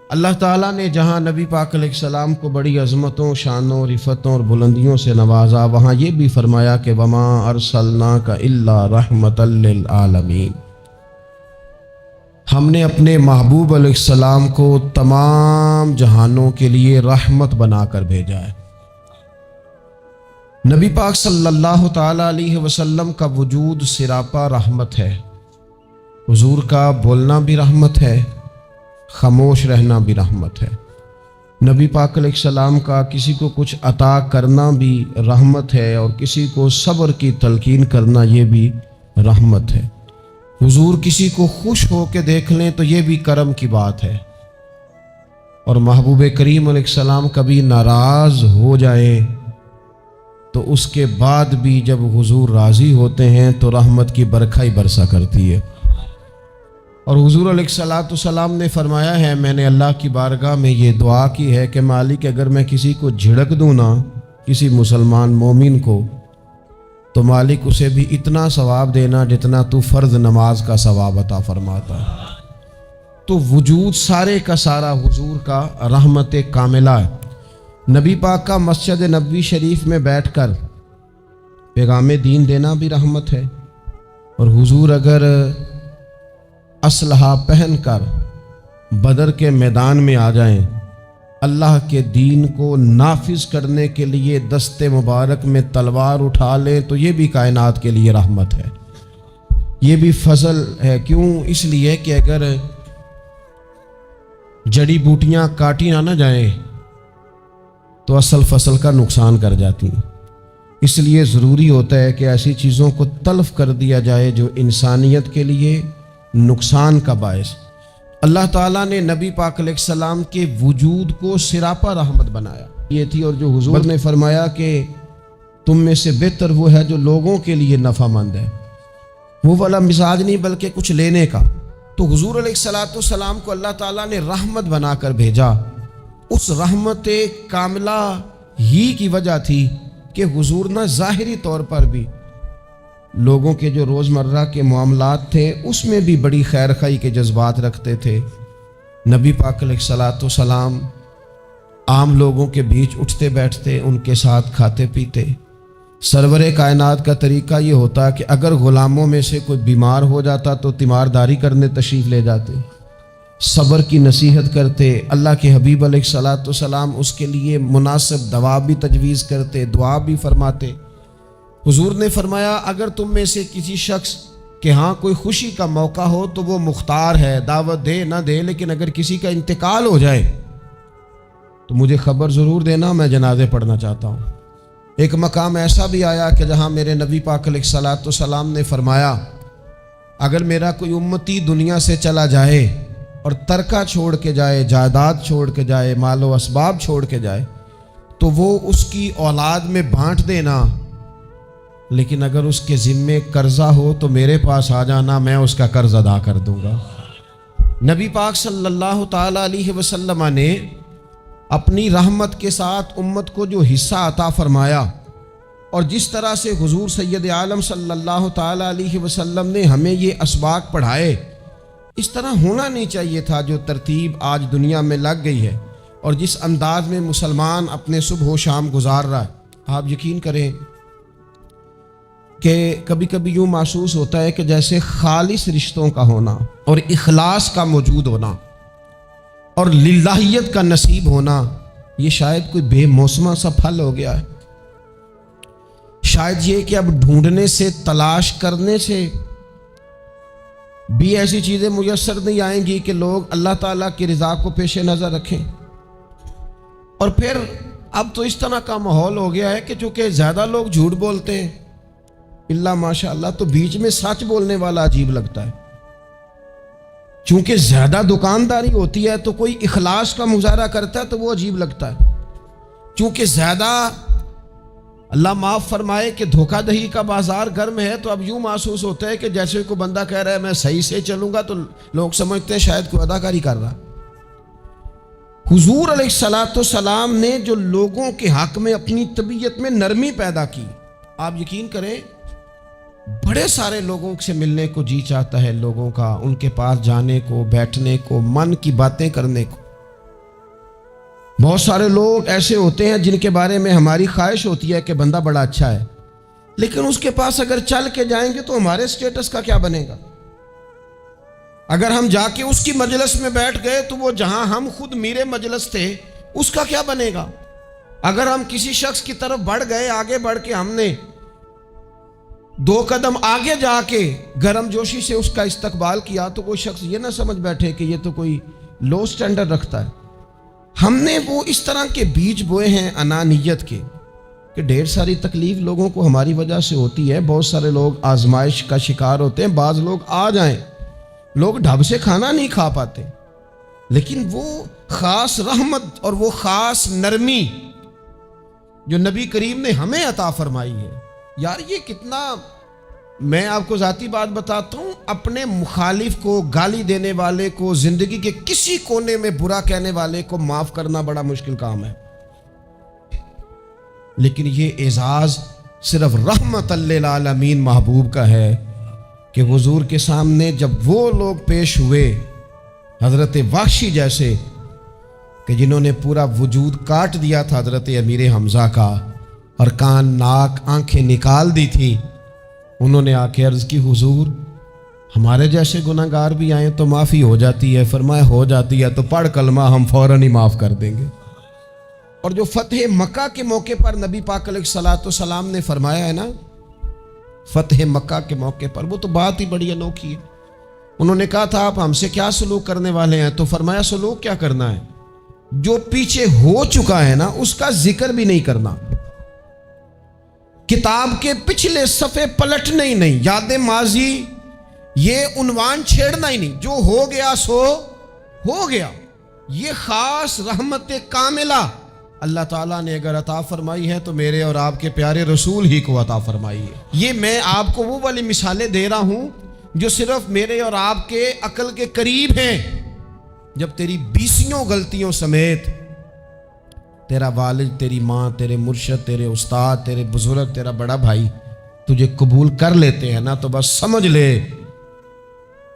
اللہ تعالیٰ نے جہاں نبی پاک علیہ السلام کو بڑی عظمتوں، شانوں، رفتوں اور بلندیوں سے نوازا، وہاں یہ بھی فرمایا کہ وما ارسلناک الا رحمۃ للعالمین، ہم نے اپنے محبوب علیہ السلام کو تمام جہانوں کے لیے رحمت بنا کر بھیجا ہے۔ نبی پاک صلی اللہ تعالیٰ علیہ وسلم کا وجود سراپا رحمت ہے۔ حضور کا بولنا بھی رحمت ہے، خاموش رہنا بھی رحمت ہے۔ نبی پاک علیہ السلام کا کسی کو کچھ عطا کرنا بھی رحمت ہے، اور کسی کو صبر کی تلقین کرنا یہ بھی رحمت ہے۔ حضور کسی کو خوش ہو کے دیکھ لیں تو یہ بھی کرم کی بات ہے، اور محبوب کریم علیہ السلام کبھی ناراض ہو جائیں تو اس کے بعد بھی جب حضور راضی ہوتے ہیں تو رحمت کی برکھا ہی برسا کرتی ہے۔ اور حضور علیہ السلام نے فرمایا ہے، میں نے اللہ کی بارگاہ میں یہ دعا کی ہے کہ مالک اگر میں کسی کو جھڑک دوں نا، کسی مسلمان مومن کو، تو مالک اسے بھی اتنا ثواب دینا جتنا تو فرض نماز کا ثواب عطا فرماتا ہے۔ تو وجود سارے کا سارا حضور کا رحمت کاملہ ہے۔ نبی پاک کا مسجد نبوی شریف میں بیٹھ کر پیغام دین دینا بھی رحمت ہے، اور حضور اگر اسلحہ پہن کر بدر کے میدان میں آ جائیں، اللہ کے دین کو نافذ کرنے کے لیے دست مبارک میں تلوار اٹھا لیں، تو یہ بھی کائنات کے لیے رحمت ہے، یہ بھی فضل ہے۔ کیوں؟ اس لیے کہ اگر جڑی بوٹیاں کاٹی نہ جائیں تو اصل فصل کا نقصان کر جاتی ہیں۔ اس لیے ضروری ہوتا ہے کہ ایسی چیزوں کو تلف کر دیا جائے جو انسانیت کے لیے نقصان کا باعث۔ اللہ تعالیٰ نے نبی پاک علیہ السلام کے وجود کو سراپا رحمت بنایا، یہ تھی۔ اور جو حضور نے فرمایا کہ تم میں سے بہتر وہ ہے جو لوگوں کے لیے نفع مند ہے، وہ والا مزاج نہیں بلکہ کچھ لینے کا۔ تو حضور علیہ السلام کو اللہ تعالیٰ نے رحمت بنا کر بھیجا۔ اس رحمت کاملہ ہی کی وجہ تھی کہ حضور نہ ظاہری طور پر بھی لوگوں کے جو روزمرہ کے معاملات تھے اس میں بھی بڑی خیر خواہی کے جذبات رکھتے تھے۔ نبی پاک علیہ السلام عام لوگوں کے بیچ اٹھتے بیٹھتے، ان کے ساتھ کھاتے پیتے۔ سرور کائنات کا طریقہ یہ ہوتا کہ اگر غلاموں میں سے کوئی بیمار ہو جاتا تو تیمارداری کرنے تشریف لے جاتے، صبر کی نصیحت کرتے، اللہ کے حبیب علیہ السلام اس کے لیے مناسب دوا بھی تجویز کرتے، دعا بھی فرماتے۔ حضور نے فرمایا اگر تم میں سے کسی شخص کے ہاں کوئی خوشی کا موقع ہو تو وہ مختار ہے، دعوت دے نہ دے، لیکن اگر کسی کا انتقال ہو جائے تو مجھے خبر ضرور دینا، میں جنازے پڑھنا چاہتا ہوں۔ ایک مقام ایسا بھی آیا کہ جہاں میرے نبی پاک علیہ السلام نے فرمایا اگر میرا کوئی امتی دنیا سے چلا جائے اور ترکہ چھوڑ کے جائے، جائیداد چھوڑ کے جائے، مال و اسباب چھوڑ کے جائے، تو وہ اس کی اولاد میں بانٹ دینا، لیکن اگر اس کے ذمے قرضہ ہو تو میرے پاس آ جانا، میں اس کا قرض ادا کر دوں گا۔ نبی پاک صلی اللہ تعالیٰ علیہ وسلم نے اپنی رحمت کے ساتھ امت کو جو حصہ عطا فرمایا، اور جس طرح سے حضور سید عالم صلی اللہ تعالیٰ علیہ وسلم نے ہمیں یہ اسباق پڑھائے، اس طرح ہونا نہیں چاہیے تھا جو ترتیب آج دنیا میں لگ گئی ہے، اور جس انداز میں مسلمان اپنے صبح و شام گزار رہا ہے۔ آپ یقین کریں کہ کبھی کبھی یوں محسوس ہوتا ہے کہ جیسے خالص رشتوں کا ہونا اور اخلاص کا موجود ہونا اور للہیت کا نصیب ہونا یہ شاید کوئی بے موسمہ سا پھل ہو گیا ہے۔ شاید یہ کہ اب ڈھونڈنے سے، تلاش کرنے سے بھی ایسی چیزیں میسر نہیں آئیں گی کہ لوگ اللہ تعالیٰ کی رضا کو پیش نظر رکھیں۔ اور پھر اب تو اس طرح کا ماحول ہو گیا ہے کہ چونکہ زیادہ لوگ جھوٹ بولتے ہیں اللہ ماشاء اللہ، تو بیچ میں سچ بولنے والا عجیب لگتا ہے۔ چونکہ زیادہ دکانداری ہوتی ہے تو کوئی اخلاص کا مظاہرہ کرتا ہے تو وہ عجیب لگتا ہے۔ چونکہ زیادہ اللہ معاف فرمائے کہ دھوکہ دہی کا بازار گرم ہے تو اب یوں محسوس ہوتا ہے کہ جیسے کوئی بندہ کہہ رہا ہے میں صحیح سے چلوں گا تو لوگ سمجھتے ہیں شاید کوئی اداکاری کر رہا۔ حضور علیہ السلام نے جو لوگوں کے حق میں اپنی طبیعت میں نرمی پیدا کی، آپ یقین کریں بڑے سارے لوگوں سے ملنے کو جی چاہتا ہے لوگوں کا، ان کے پاس جانے کو، بیٹھنے کو، من کی باتیں کرنے کو۔ بہت سارے لوگ ایسے ہوتے ہیں جن کے بارے میں ہماری خواہش ہوتی ہے کہ بندہ بڑا اچھا ہے، لیکن اس کے پاس اگر چل کے جائیں گے تو ہمارے سٹیٹس کا کیا بنے گا؟ اگر ہم جا کے اس کی مجلس میں بیٹھ گئے تو وہ جہاں ہم خود میرے مجلس تھے اس کا کیا بنے گا؟ اگر ہم کسی شخص کی طرف بڑھ گئے، آگے بڑھ کے ہم نے 2 قدم آگے جا کے گرم جوشی سے اس کا استقبال کیا تو کوئی شخص یہ نہ سمجھ بیٹھے کہ یہ تو کوئی لو سٹینڈرڈ رکھتا ہے۔ ہم نے وہ اس طرح کے بیج بوئے ہیں انانیت کے کہ ڈھیر ساری تکلیف لوگوں کو ہماری وجہ سے ہوتی ہے۔ بہت سارے لوگ آزمائش کا شکار ہوتے ہیں، بعض لوگ آ جائیں، لوگ ڈھب سے کھانا نہیں کھا پاتے، لیکن وہ خاص رحمت اور وہ خاص نرمی جو نبی کریم نے ہمیں عطا فرمائی ہے، یار یہ کتنا، میں آپ کو ذاتی بات بتاتا ہوں، اپنے مخالف کو، گالی دینے والے کو، زندگی کے کسی کونے میں برا کہنے والے کو معاف کرنا بڑا مشکل کام ہے، لیکن یہ اعزاز صرف رحمت للعالمین محبوب کا ہے کہ حضور کے سامنے جب وہ لوگ پیش ہوئے حضرت وحشی جیسے کہ جنہوں نے پورا وجود کاٹ دیا تھا حضرت امیر حمزہ کا اور کان ناک آنکھیں نکال دی تھی، انہوں نے آ کے عرض کی حضور ہمارے جیسے گناہ گار بھی آئیں تو معافی ہو جاتی ہے؟ فرمایا ہو جاتی ہے تو پڑھ کلمہ، ہم فوراً ہی معاف کر دیں گے۔ اور جو فتح مکہ کے موقع پر نبی پاک علیہ الصلوۃ والسلام نے فرمایا ہے نا، فتح مکہ کے موقع پر، وہ تو بات ہی بڑی انوکھی ہے۔ انہوں نے کہا تھا آپ ہم سے کیا سلوک کرنے والے ہیں؟ تو فرمایا سلوک کیا کرنا ہے؟ جو پیچھے ہو چکا ہے نا اس کا ذکر بھی نہیں کرنا، کتاب کے پچھلے صفحے پلٹنے ہی نہیں، یاد ماضی یہ عنوان چھیڑنا ہی نہیں، جو ہو گیا سو ہو گیا۔ یہ خاص رحمت کاملہ اللہ تعالیٰ نے اگر عطا فرمائی ہے تو میرے اور آپ کے پیارے رسول ہی کو عطا فرمائی ہے۔ یہ میں آپ کو وہ والی مثالیں دے رہا ہوں جو صرف میرے اور آپ کے عقل کے قریب ہیں۔ جب تیری 20 غلطیوں سمیت تیرا والد، تیری ماں، تیرے مرشد، تیرے استاد، تیرے بزرگ، تیرا بڑا بھائی تجھے قبول کر لیتے ہیں نا تو بس سمجھ لے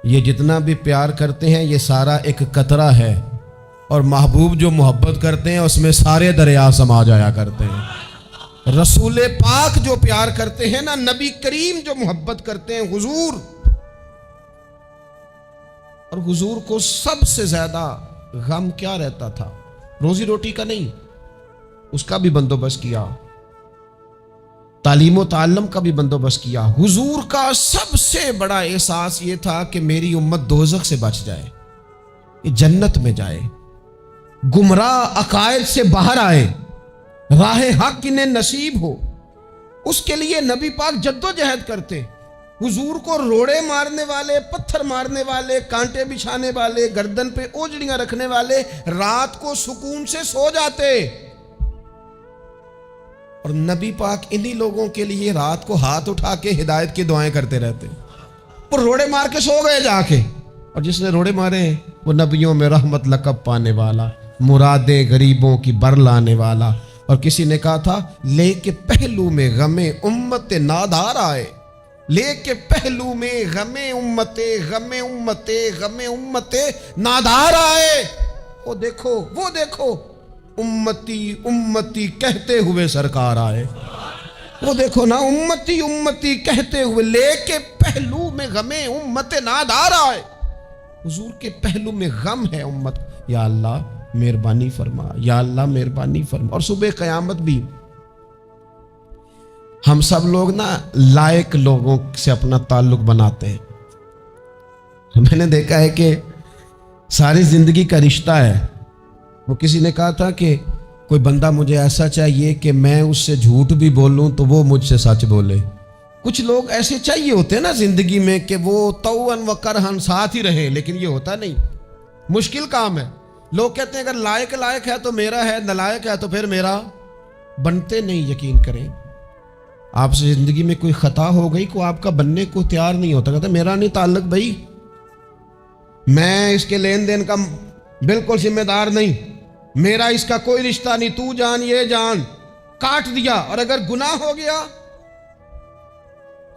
یہ جتنا بھی پیار کرتے ہیں یہ سارا ایک قطرہ ہے، اور محبوب جو محبت کرتے ہیں اس میں سارے دریا سما جایا کرتے ہیں۔ رسول پاک جو پیار کرتے ہیں نا، نبی کریم جو محبت کرتے ہیں، حضور، اور حضور کو سب سے زیادہ غم کیا رہتا تھا؟ روزی روٹی کا نہیں، اس کا بھی بندوبست کیا، تعلیم و تعلم کا بھی بندوبست کیا۔ حضور کا سب سے بڑا احساس یہ تھا کہ میری امت دوزخ سے بچ جائے، یہ جنت میں جائے، گمراہ عقائد سے باہر آئے، راہ حق انہیں نصیب ہو۔ اس کے لیے نبی پاک جد و جہد کرتے۔ حضور کو روڑے مارنے والے، پتھر مارنے والے، کانٹے بچھانے والے، گردن پہ اوجڑیاں رکھنے والے رات کو سکون سے سو جاتے، اور نبی پاک انہی لوگوں کے لیے رات کو ہاتھ اٹھا کے ہدایت کی دعائیں کرتے رہتے۔ وہ روڑے مار کے سو گئے جا کے، اور جس نے روڑے مارے ہیں وہ نبیوں میں رحمت لقب پانے والا، مرادیں غریبوں کی بر لانے والا۔ اور کسی نے کہا تھا لے کے پہلو میں غم امت نادار آئے، لے کے پہلو میں غم امت، غم امت، غم امت نادار آئے۔ وہ دیکھو امتی امتی کہتے ہوئے سرکار آئے۔ وہ دیکھو نا، امتی امتی کہتے ہوئے، لے کے پہلو میں غم امت نادار آئے۔ حضور کے پہلو میں غم ہے امت، یا اللہ مہربانی فرما، یا اللہ مہربانی فرما۔ اور صبح قیامت بھی ہم سب لوگ نا لائق لوگوں سے اپنا تعلق بناتے ہیں۔ میں نے دیکھا ہے کہ ساری زندگی کا رشتہ ہے۔ وہ کسی نے کہا تھا کہ کوئی بندہ مجھے ایسا چاہیے کہ میں اس سے جھوٹ بھی بولوں تو وہ مجھ سے سچ بولے۔ کچھ لوگ ایسے چاہیے ہوتے ہیں نا زندگی میں کہ وہ توأن و کرہن ساتھ ہی رہے، لیکن یہ ہوتا نہیں، مشکل کام ہے۔ لوگ کہتے ہیں اگر لائق ہے تو میرا ہے، نالائق ہے تو پھر میرا، بنتے نہیں۔ یقین کریں آپ سے زندگی میں کوئی خطا ہو گئی، کوئی آپ کا بننے کو تیار نہیں ہوتا، کہتا میرا نہیں تعلق بھائی، میں اس کے لین دین کا بالکل ذمہ دار نہیں، میرا اس کا کوئی رشتہ نہیں، تو جان یہ جان، کاٹ دیا۔ اور اگر گناہ ہو گیا،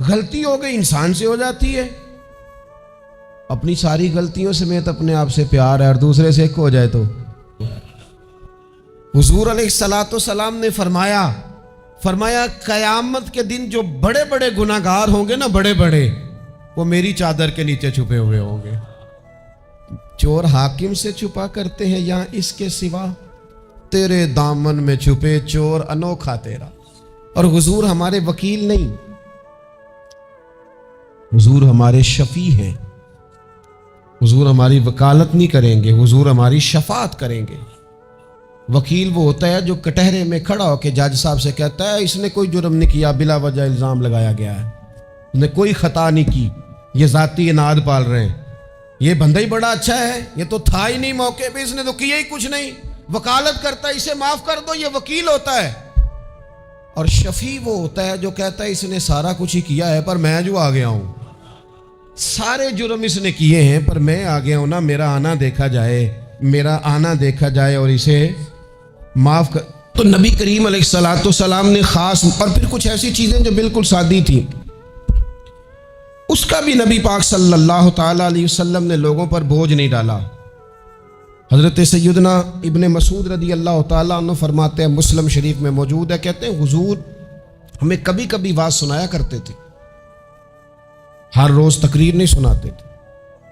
غلطی ہو گئی، انسان سے ہو جاتی ہے، اپنی ساری غلطیوں سمیت اپنے آپ سے پیار ہے، اور دوسرے سے ایک ہو جائے تو حضور علیہ الصلوۃ والسلام نے فرمایا قیامت کے دن جو بڑے بڑے گناہگار ہوں گے نا، بڑے بڑے، وہ میری چادر کے نیچے چھپے ہوئے ہوں گے۔ چور حاکم سے چھپا کرتے ہیں یا اس کے سوا؟ تیرے دامن میں چھپے چور انوکھا تیرا۔ اور حضور ہمارے وکیل نہیں، حضور ہمارے شفیع ہیں۔ حضور ہماری وکالت نہیں کریں گے، حضور ہماری شفاعت کریں گے۔ وکیل وہ ہوتا ہے جو کٹہرے میں کھڑا ہو کے جج صاحب سے کہتا ہے اس نے کوئی جرم نہیں کیا، بلا وجہ الزام لگایا گیا ہے، اس نے کوئی خطا نہیں کی، یہ ذاتی اناد پال رہے ہیں، یہ بندہ ہی بڑا اچھا ہے، یہ تو تھا ہی نہیں موقع پہ، اس نے تو کیا ہی کچھ نہیں، وکالت کرتا ہے اسے معاف کر دو، یہ وکیل ہوتا ہے۔ اور شفیع وہ ہوتا ہے جو کہتا ہے اس نے سارا کچھ ہی کیا ہے پر میں جو آ گیا ہوں، سارے جرم اس نے کیے ہیں پر میں آ گیا ہوں نا، میرا آنا دیکھا جائے اور اسے معاف کر۔ تو نبی کریم علیہ الصلوۃ والسلام نے خاص، اور پھر کچھ ایسی چیزیں جو بالکل سادی تھیں، اس کا بھی نبی پاک صلی اللہ تعالی علیہ وسلم نے لوگوں پر بوجھ نہیں ڈالا۔ حضرت سیدنا ابن مسعود رضی اللہ تعالیٰ عنہ فرماتے ہیں، مسلم شریف میں موجود ہے، کہتے ہیں حضور ہمیں کبھی کبھی واز سنایا کرتے تھے، ہر روز تقریر نہیں سناتے تھے۔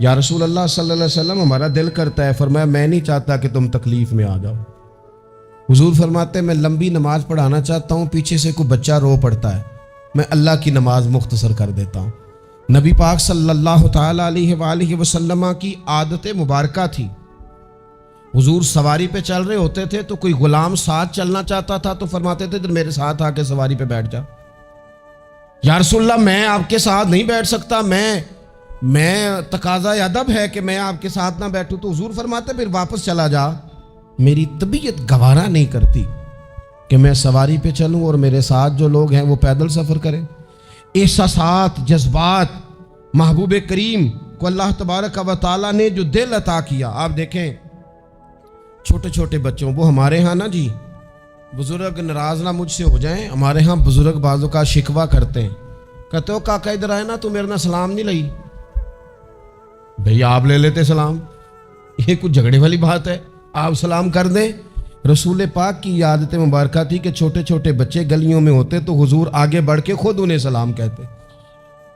یا رسول اللہ صلی اللہ علیہ وسلم ہمارا دل کرتا ہے، فرمایا میں نہیں چاہتا کہ تم تکلیف میں آ جاؤ۔ حضور فرماتے ہیں میں لمبی نماز پڑھانا چاہتا ہوں، پیچھے سے کوئی بچہ رو پڑتا ہے، میں اللہ کی نماز مختصر کر دیتا ہوں۔ نبی پاک صلی اللہ تعالی علیہ وآلہ وسلم کی عادت مبارکہ تھی، حضور سواری پہ چل رہے ہوتے تھے تو کوئی غلام ساتھ چلنا چاہتا تھا تو فرماتے تھے میرے ساتھ آ کے سواری پہ بیٹھ جا۔ یا رسول اللہ میں آپ کے ساتھ نہیں بیٹھ سکتا، میں تقاضا ادب ہے کہ میں آپ کے ساتھ نہ بیٹھوں، تو حضور فرماتے پھر واپس چلا جا، میری طبیعت گوارا نہیں کرتی کہ میں سواری پہ چلوں اور میرے ساتھ جو لوگ ہیں وہ پیدل سفر کریں۔ احساسات، جذبات، محبوب کریم کو اللہ تبارک و تعالیٰ نے جو دل عطا کیا، آپ دیکھیں چھوٹے چھوٹے بچوں، وہ ہمارے ہاں نا جی بزرگ ناراض نہ مجھ سے ہو جائیں، ہمارے ہاں بزرگ بعضوں کا شکوہ کرتے ہیں، کہتے ہو کاکا ادھر آئے نا تو میرے نہ سلام نہیں لئی، بھئی آپ لے لیتے سلام، یہ کچھ جھگڑے والی بات ہے، آپ سلام کر دیں۔ رسول پاک کی عادت مبارکہ تھی کہ چھوٹے چھوٹے بچے گلیوں میں ہوتے تو حضور آگے بڑھ کے خود انہیں سلام کہتے،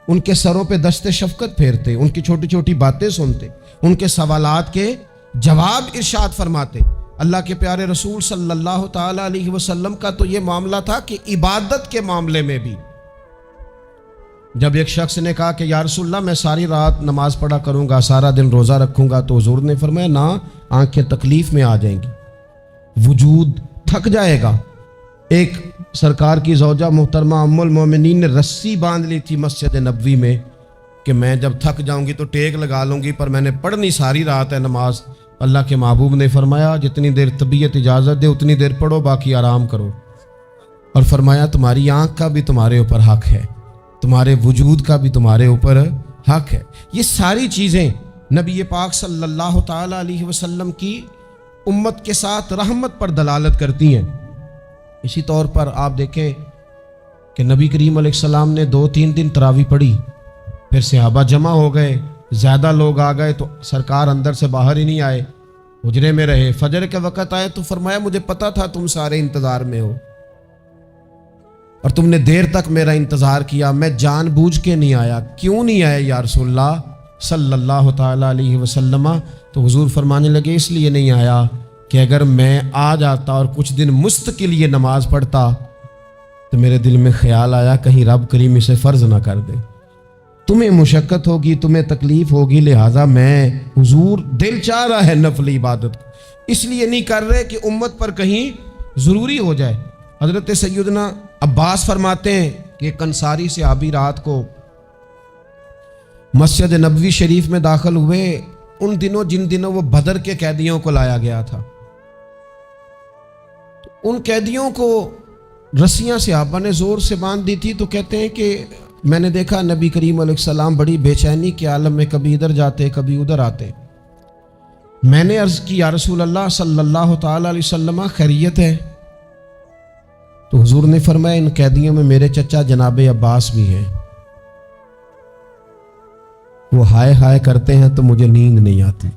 ان کے سروں پہ دست شفقت پھیرتے، ان کی چھوٹی چھوٹی باتیں سنتے، ان کے سوالات کے جواب ارشاد فرماتے۔ اللہ کے پیارے رسول صلی اللہ تعالی علیہ وسلم کا تو یہ معاملہ تھا کہ عبادت کے معاملے میں بھی جب ایک شخص نے کہا کہ یا رسول اللہ میں ساری رات نماز پڑھا کروں گا، سارا دن روزہ رکھوں گا، تو حضور نے فرمایا نہ، آنکھیں تکلیف میں آ جائیں گی، وجود تھک جائے گا۔ ایک سرکار کی زوجہ محترمہ ام المومنین نے رسی باندھ لی تھی مسجد نبوی میں کہ میں جب تھک جاؤں گی تو ٹیک لگا لوں گی، پر میں نے پڑھنی ساری رات ہے نماز۔ اللہ کے محبوب نے فرمایا جتنی دیر طبیعت اجازت دے اتنی دیر پڑھو، باقی آرام کرو، اور فرمایا تمہاری آنکھ کا بھی تمہارے اوپر حق ہے، تمہارے وجود کا بھی تمہارے اوپر حق ہے۔ یہ ساری چیزیں نبی پاک صلی اللہ تعالی علیہ وسلم کی امت کے ساتھ رحمت پر دلالت کرتی ہیں۔ اسی طور پر آپ دیکھیں کہ نبی کریم علیہ السلام نے 2-3 دن تراویح پڑھی، پھر صحابہ جمع ہو گئے، زیادہ لوگ آ گئے تو سرکار اندر سے باہر ہی نہیں آئے، حجرے میں رہے۔ فجر کے وقت آئے تو فرمایا مجھے پتا تھا تم سارے انتظار میں ہو اور تم نے دیر تک میرا انتظار کیا، میں جان بوجھ کے نہیں آیا۔ کیوں نہیں آئے یا رسول اللہ صلی اللہ تعالی علیہ وسلم؟ تو حضور فرمانے لگے اس لیے نہیں آیا کہ اگر میں آ جاتا اور کچھ دن مستقل یہ نماز پڑھتا تو میرے دل میں خیال آیا کہیں رب کریم اسے فرض نہ کر دے، تمہیں مشقت ہوگی، تمہیں تکلیف ہوگی، لہٰذا میں حضور دل چاہ رہا ہے نفل عبادت کو، اس لیے نہیں کر رہے کہ امت پر کہیں ضروری ہو جائے۔ حضرت سیدنا عباس فرماتے ہیں کہ ایک انصاری صحابی رات کو مسجد نبوی شریف میں داخل ہوئے، ان دنوں جن دنوں وہ بدر کے قیدیوں کو لایا گیا تھا، تو ان قیدیوں کو رسیاں صحابہ نے زور سے باندھ دی تھی، تو کہتے ہیں کہ میں نے دیکھا نبی کریم علیہ السلام بڑی بے چینی کے عالم میں کبھی ادھر جاتے کبھی ادھر آتے۔ میں نے عرض کی یا رسول اللہ صلی اللہ تعالی علیہ وسلم خیریت ہے؟ تو حضور نے فرمایا ان قیدیوں میں میرے چچا جناب عباس بھی ہیں، وہ ہائے ہائے کرتے ہیں تو مجھے نیند نہیں آتی،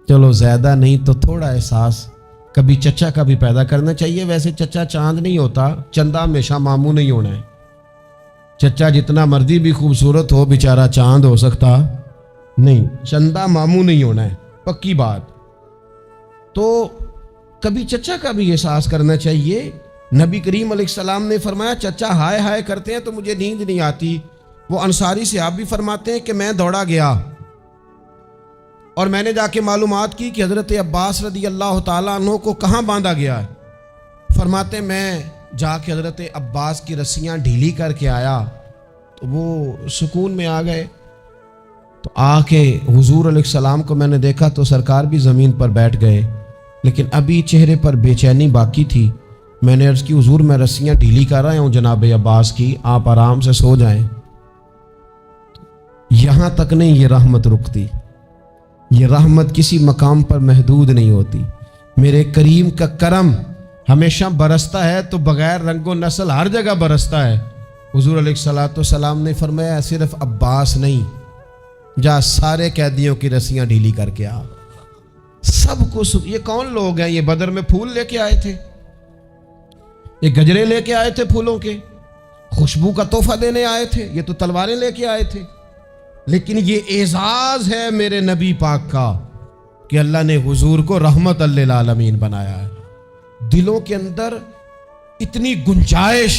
چلو زیادہ نہیں تو تھوڑا احساس کبھی چچا کا بھی پیدا کرنا چاہیے. ویسے چچا چاند نہیں ہوتا, چندہ ہمیشہ ماموں نہیں ہونا ہے. چچا جتنا مرضی بھی خوبصورت ہو بیچارہ چاند ہو سکتا نہیں, چندہ ماموں نہیں ہونا ہے, پکی بات. تو کبھی چچا کا بھی احساس کرنا چاہیے. نبی کریم علیہ السلام نے فرمایا چچا ہائے ہائے کرتے ہیں تو مجھے نیند نہیں آتی. وہ انصاری صحابی فرماتے ہیں کہ میں دوڑا گیا اور میں نے جا کے معلومات کی کہ حضرت عباس رضی اللہ تعالیٰ عنہ کو کہاں باندھا گیا ہے. فرماتے میں جا کے حضرت عباس کی رسیاں ڈھیلی کر کے آیا تو وہ سکون میں آ گئے. تو آ کے حضور علیہ السلام کو میں نے دیکھا تو سرکار بھی زمین پر بیٹھ گئے, لیکن ابھی چہرے پر بے چینی باقی تھی. میں نے عرض کی حضور میں رسیاں ڈھیلی کر رہا ہوں جناب عباس کی, آپ آرام سے سو جائیں. یہاں تک نہیں یہ رحمت رکتی, یہ رحمت کسی مقام پر محدود نہیں ہوتی. میرے کریم کا کرم ہمیشہ برستا ہے تو بغیر رنگ و نسل ہر جگہ برستا ہے. حضور علیہ السلام نے فرمایا صرف عباس نہیں, جا سارے قیدیوں کی رسیاں ڈھیلی کر کے آ. سب کو یہ کون لوگ ہیں؟ یہ بدر میں پھول لے کے آئے تھے, یہ گجرے لے کے آئے تھے پھولوں کے, خوشبو کا تحفہ دینے آئے تھے, یہ تو تلواریں لے کے آئے تھے. لیکن یہ اعزاز ہے میرے نبی پاک کا کہ اللہ نے حضور کو رحمت للعالمین بنایا ہے. دلوں کے اندر اتنی گنجائش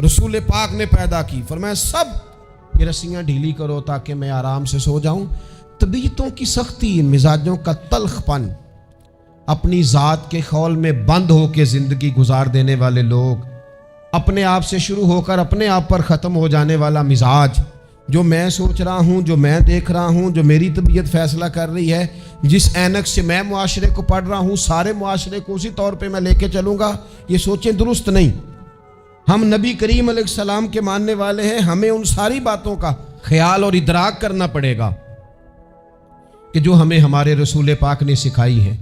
رسول پاک نے پیدا کی. فرمایا سب یہ رسیاں ڈھیلی کرو تاکہ میں آرام سے سو جاؤں. طبیعتوں کی سختی, مزاجوں کا تلخ پن, اپنی ذات کے خول میں بند ہو کے زندگی گزار دینے والے لوگ, اپنے آپ سے شروع ہو کر اپنے آپ پر ختم ہو جانے والا مزاج, جو میں سوچ رہا ہوں, جو میں دیکھ رہا ہوں, جو میری طبیعت فیصلہ کر رہی ہے, جس اینک سے میں معاشرے کو پڑھ رہا ہوں سارے معاشرے کو اسی طور پہ میں لے کے چلوں گا, یہ سوچیں درست نہیں. ہم نبی کریم علیہ السلام کے ماننے والے ہیں, ہمیں ان ساری باتوں کا خیال اور ادراک کرنا پڑے گا کہ جو ہمیں ہمارے رسول پاک نے سکھائی ہے.